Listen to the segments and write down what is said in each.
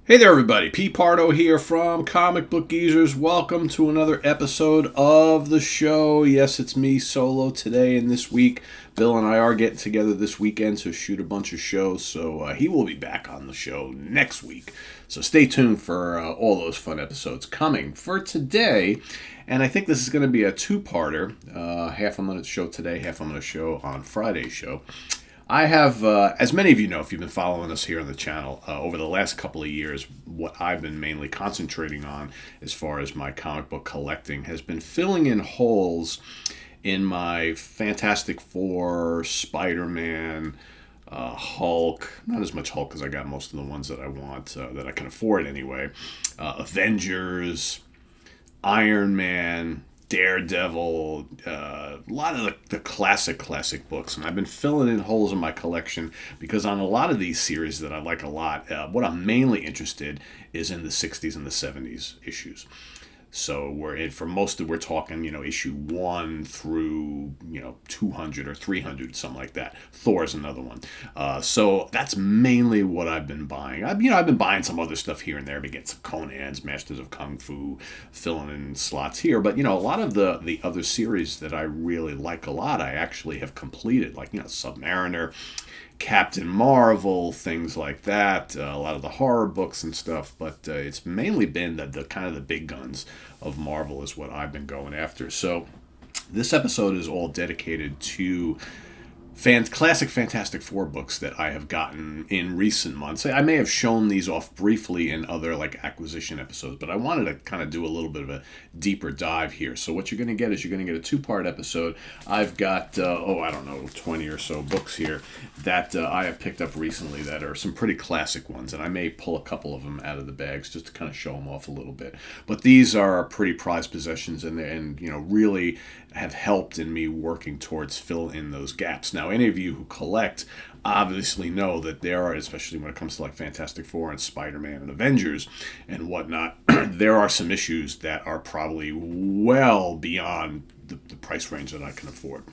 Hey there, everybody. P. Pardo here from Comic Book Geezers. Welcome to another episode of the show. Yes, it's me solo today and this week. Bill and I are getting together this weekend to shoot a bunch of shows, so he will be back on the show next week. So stay tuned for all those fun episodes coming. For today, and I think this is going to be a two-parter, half I'm going to show today, half I'm going to show on Friday's show. I have, as many of you know, if you've been following us here on the channel, over the last couple of years, what I've been mainly concentrating on as far as my comic book collecting has been filling in holes in my Fantastic Four, Spider-Man, Hulk, not as much Hulk because I got most of the ones that I want, that I can afford anyway, Avengers, Iron Man, Daredevil, a lot of the classic books, and I've been filling in holes in my collection because on a lot of these series that I like a lot, what I'm mainly interested is in the 60s and the 70s issues. So we're talking, issue 1 through, 200 or 300, something like that. Thor's another one. So that's mainly what I've been buying. I've been buying some other stuff here and there. Been getting some Conan's, Masters of Kung Fu, filling in slots here. But, a lot of the other series that I really like a lot, I actually have completed. Like, Submariner, Captain Marvel, things like that, a lot of the horror books and stuff, but it's mainly been the kind of the big guns of Marvel is what I've been going after. So this episode is all dedicated to classic Fantastic Four books that I have gotten in recent months. I may have shown these off briefly in other acquisition episodes, but I wanted to kind of do a little bit of a deeper dive here. So what you're going to get is you're going to get a two-part episode. I've got, 20 or so books here that I have picked up recently that are some pretty classic ones, and I may pull a couple of them out of the bags just to kind of show them off a little bit. But these are pretty prized possessions and really have helped in me working towards fill in those gaps. Now, any of you who collect obviously know that there are, especially when it comes to Fantastic Four and Spider-Man and Avengers and whatnot, there are some issues that are probably well beyond the price range that I can afford.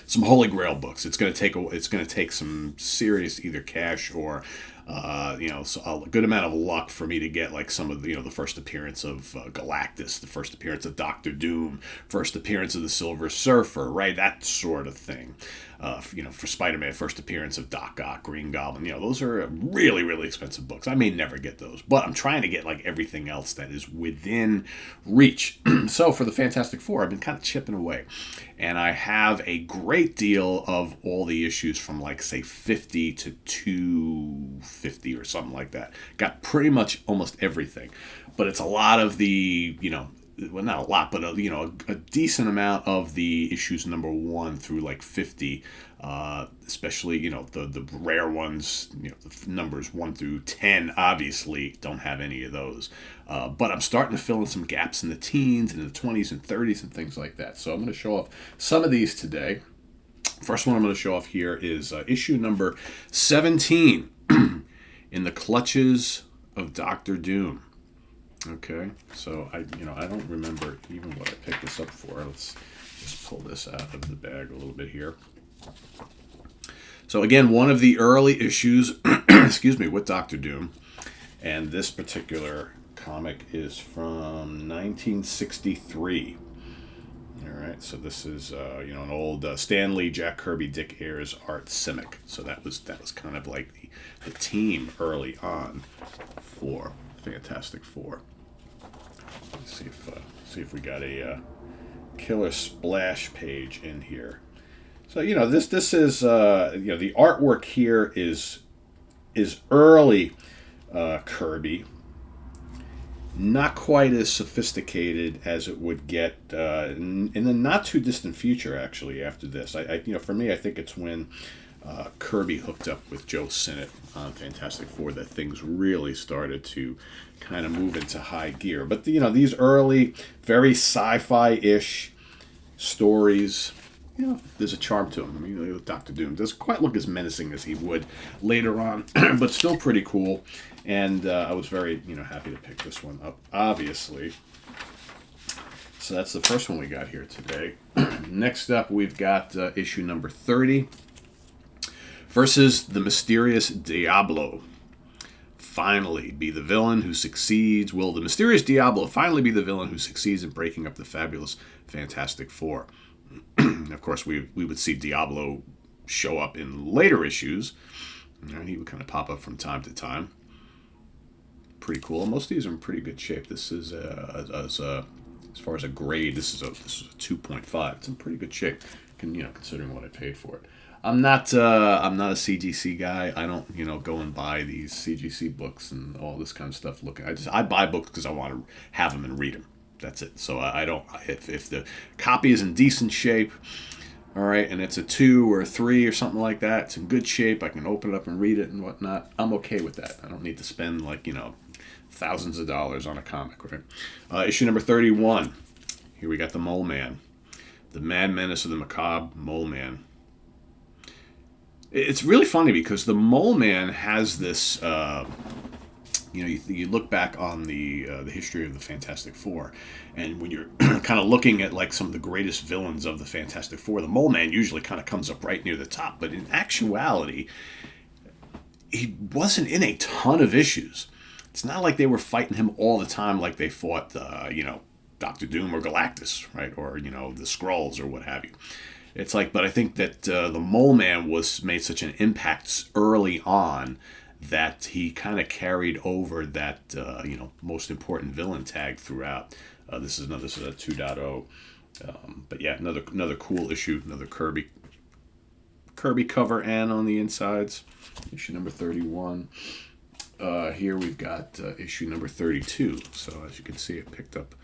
Some Holy Grail books. It's going to take some serious either cash or a good amount of luck for me to get some of the first appearance of Galactus, the first appearance of Doctor Doom, first appearance of the Silver Surfer, right? That sort of thing. For Spider-Man, first appearance of Doc Ock, Green Goblin. Those are really, really expensive books. I may never get those, but I'm trying to get everything else that is within reach. So for the Fantastic Four, I've been kind of chipping away, and I have a great deal of all the issues from say 50 to 250 or something like that. Got pretty much almost everything, but it's a lot of the well, not a lot, but a decent amount of the issues number 1 through 50, especially the rare ones, the numbers 1 through 10 obviously don't have any of those, but I'm starting to fill in some gaps in the teens and the 20s and 30s and things like that. So I'm going to show off some of these today. First one I'm going to show off here is issue number 17, In the Clutches of Doctor Doom. Okay, so I don't remember even what I picked this up for. Let's just pull this out of the bag a little bit here. So again, one of the early issues, with Doctor Doom, and this particular comic is from 1963. All right, so this is an old Stan Lee, Jack Kirby, Dick Ayers, Art Simic. So that was kind of the team early on for Fantastic Four. Let's see if we got a killer splash page in here. So this is the artwork here is early Kirby, not quite as sophisticated as it would get in the not too distant future. Actually, after this, for me, I think it's when Kirby hooked up with Joe Sinnott on Fantastic Four that things really started to kind of move into high gear. But these early, very sci-fi-ish stories, there's a charm to them. I mean, Doctor Doom doesn't quite look as menacing as he would later on, but still pretty cool. And I was very happy to pick this one up, obviously. So that's the first one we got here today. Next up, we've got issue number 30. Versus the Mysterious Diablo. finally be the villain who succeeds? Will the mysterious Diablo finally be the villain who succeeds in breaking up the fabulous Fantastic Four? Of course, we would see Diablo show up in later issues, and he would kind of pop up from time to time. Pretty cool. Most of these are in pretty good shape. This is as far as a grade, this is a 2.5. It's in pretty good shape, considering what I paid for it. I'm not a CGC guy. I don't go and buy these CGC books and all this kind of stuff. I buy books because I want to have them and read them. That's it. So I don't. If the copy is in decent shape, all right, and it's a 2 or a 3 or something like that, it's in good shape. I can open it up and read it and whatnot. I'm okay with that. I don't need to spend thousands of dollars on a comic, right? Issue number 31. Here we got the Mole Man, the Mad Menace of the Macabre Mole Man. It's really funny because the Mole Man has this. You look back on the history of the Fantastic Four, and when you're kind of looking at some of the greatest villains of the Fantastic Four, the Mole Man usually kind of comes up right near the top. But in actuality, he wasn't in a ton of issues. It's not like they were fighting him all the time like they fought, Doctor Doom or Galactus, right? Or, the Skrulls or what have you. It's but I think that the Mole Man made such an impact early on that he kind of carried over that, most important villain tag throughout. This is a 2.0. But yeah, another cool issue, another Kirby cover and on the insides. Issue number 31. Here we've got issue number 32. So as you can see, it picked up.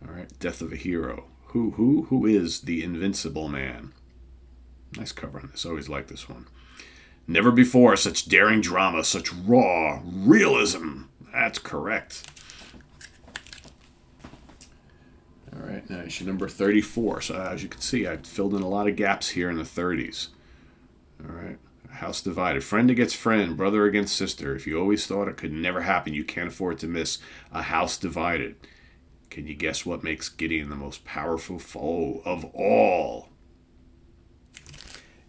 All right, Death of a Hero. Who is the Invincible Man? Nice cover on this. Always like this one. Never before such daring drama, such raw realism. That's correct. All right, now issue number 34. So as you can see, I filled in a lot of gaps here in the 30s. All right. House divided. Friend against friend, brother against sister. If you always thought it could never happen, you can't afford to miss a house divided. Can you guess what makes Gideon the most powerful foe of all?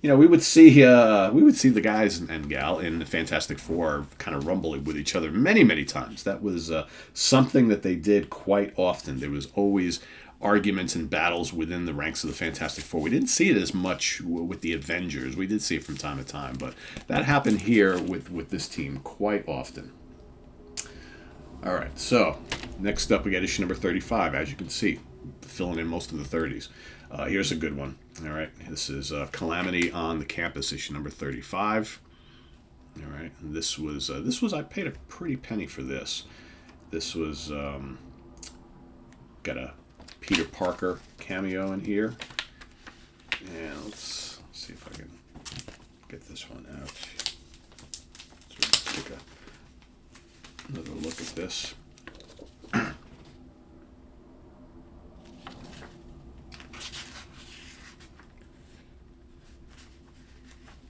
We would see the guys and gal in the Fantastic Four kind of rumbling with each other many, many times. That was something that they did quite often. There was always arguments and battles within the ranks of the Fantastic Four. We didn't see it as much with the Avengers. We did see it from time to time, but that happened here with this team quite often. All right, so next up we got issue number 35, as you can see, filling in most of the 30s. Here's a good one. All right, this is Calamity on the Campus, issue number 35. All right, and this was I paid a pretty penny for this. This was got a Peter Parker cameo in here, and let's see if I can get this one out. So let's take another look at this.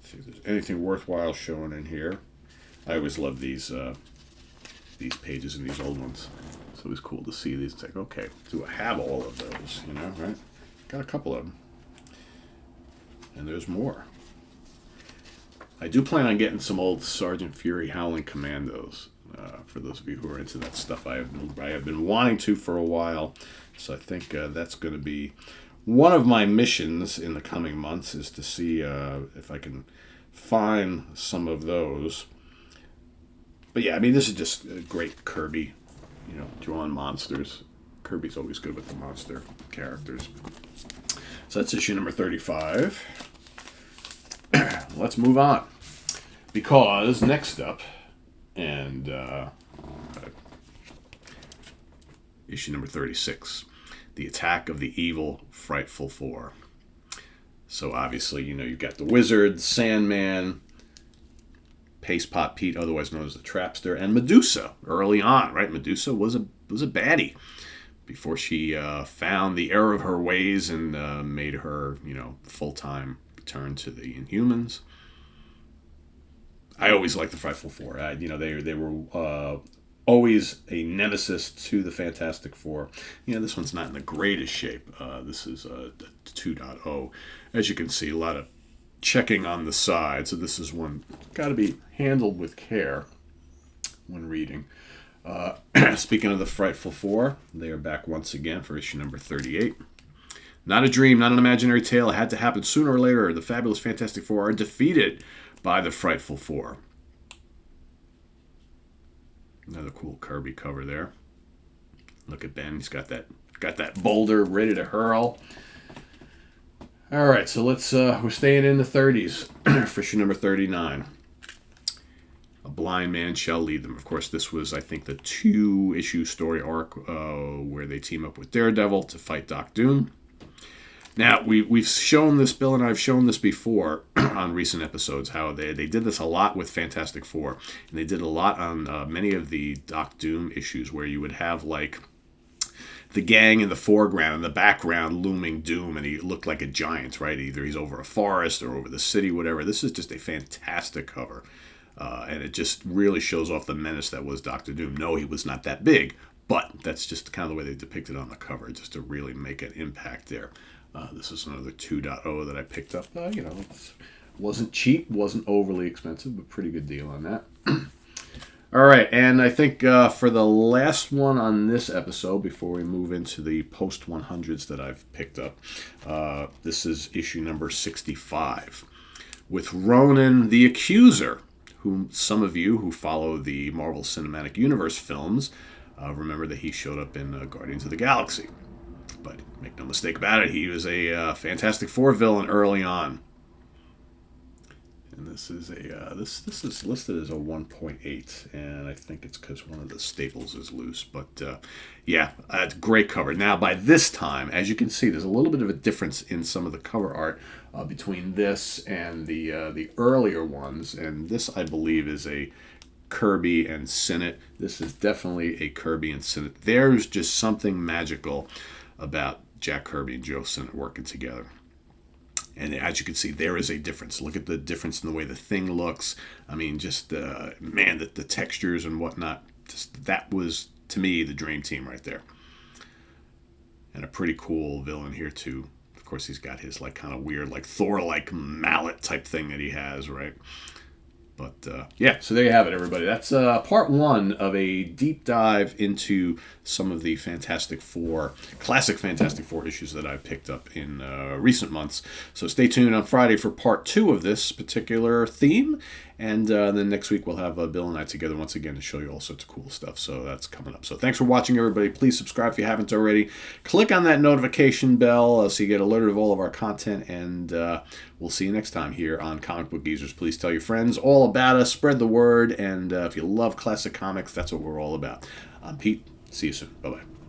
See if there's anything worthwhile showing in here. I always love these pages and these old ones. So it was cool to see these. It's okay, do I have all of those? Right? Got a couple of them. And there's more. I do plan on getting some old Sergeant Fury Howling Commandos. For those of you who are into that stuff, I have been wanting to for a while. So I think that's going to be one of my missions in the coming months, is to see if I can find some of those. But yeah, this is just a great Kirby, drawing monsters. Kirby's always good with the monster characters. So that's issue number 35. Let's move on. Because next up, and issue number 36, The Attack of the Evil, Frightful Four. So obviously, you've got the Wizard, Sandman, Paste Pot Pete, otherwise known as the Trapster, and Medusa early on, right? Medusa was a baddie before she found the error of her ways and made her, full-time return to the Inhumans. I always liked the Frightful Four. They were always a nemesis to the Fantastic Four. This one's not in the greatest shape. This is a 2.0. As you can see, a lot of checking on the side. So this is one got to be handled with care. when reading. Speaking of the Frightful Four, they are back once again for issue number 38. Not a dream, not an imaginary tale. It had to happen sooner or later. The fabulous Fantastic Four are defeated by the Frightful Four. Another cool Kirby cover there. Look at Ben. He's got that boulder ready to hurl. All right, so we're staying in the 30s for issue number 39. A blind man shall lead them. Of course, this was, I think, the 2-issue story arc where they team up with Daredevil to fight Doc Doom. Now, we've shown this, Bill and I have shown this before on recent episodes, how they did this a lot with Fantastic Four. And they did a lot on many of the Doc Doom issues where you would have, like, the gang in the foreground, in the background, looming Doom, and he looked like a giant, right? Either he's over a forest or over the city, whatever. This is just a fantastic cover. And it just really shows off the menace that was Dr. Doom. No, he was not that big, but that's just kind of the way they depicted it on the cover, just to really make an impact there. This is another 2.0 that I picked up. It wasn't cheap, wasn't overly expensive, but pretty good deal on that. All right, and I think for the last one on this episode, before we move into the post-100s that I've picked up, this is issue number 65, with Ronan the Accuser, whom some of you who follow the Marvel Cinematic Universe films remember that he showed up in Guardians of the Galaxy. But make no mistake about it, he was a Fantastic Four villain early on. And this is this is listed as a 1.8, and I think it's because one of the staples is loose. But it's a great cover. Now, by this time, as you can see, there's a little bit of a difference in some of the cover art between this and the earlier ones. And this, I believe, is a Kirby and Sinnott. This is definitely a Kirby and Sinnott. There's just something magical about Jack Kirby and Joe Sinnott working together. And as you can see, there is a difference. Look at the difference in the way the thing looks. I mean, just, the textures and whatnot. That was, to me, the dream team right there. And a pretty cool villain here, too. Of course, he's got his, kind of weird, Thor-like mallet type thing that he has, right? But, so there you have it, everybody. That's part 1 of a deep dive into some of the classic Fantastic Four issues that I've picked up in recent months. So stay tuned on Friday for part 2 of this particular theme. And then next week we'll have Bill and I together once again to show you all sorts of cool stuff. So that's coming up. So thanks for watching, everybody. Please subscribe if you haven't already. Click on that notification bell so you get alerted of all of our content. And we'll see you next time here on Comic Book Geezers. Please tell your friends all about us. Spread the word. And if you love classic comics, that's what we're all about. I'm Pete. See you soon. Bye-bye.